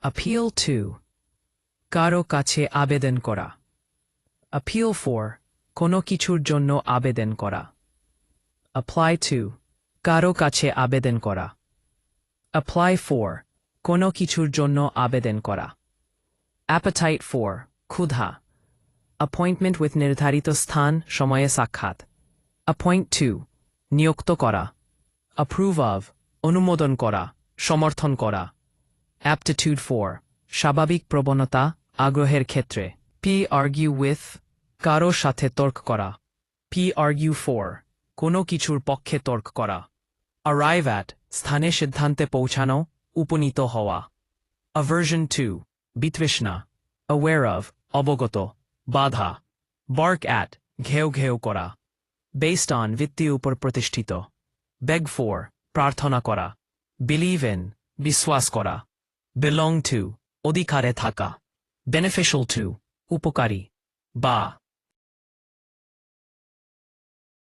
appeal to কারো কাছে আবেদন করা appeal for কোনো কিছুর জন্য আবেদন করা apply to কারো কাছে আবেদন করা apply for কোনো কিছুর জন্য আবেদন করা appetite for ক্ষুধা appointment with নির্ধারিত স্থান সময়ে সাক্ষাৎ appoint to নিযুক্ত করা approve of অনুমোদন করা সমর্থন করা aptitude for স্বাভাবিক প্রবণতা আগ্রহের ক্ষেত্রে p argue with কারো সাথে তর্ক করা p argue for কোনো কিছুর পক্ষে তর্ক করা arrive at স্থানে সিদ্ধান্তে পৌঁছানো উপনীত হওয়া aversion to বিতৃষ্ণা aware of অবগত বাধা bark at ঘেউ ঘেউ করা based on ভিত্তির উপর প্রতিষ্ঠিত beg for প্রার্থনা করা believe in বিশ্বাস করা belong to অধিকারে থাকা beneficial to উপকারী বা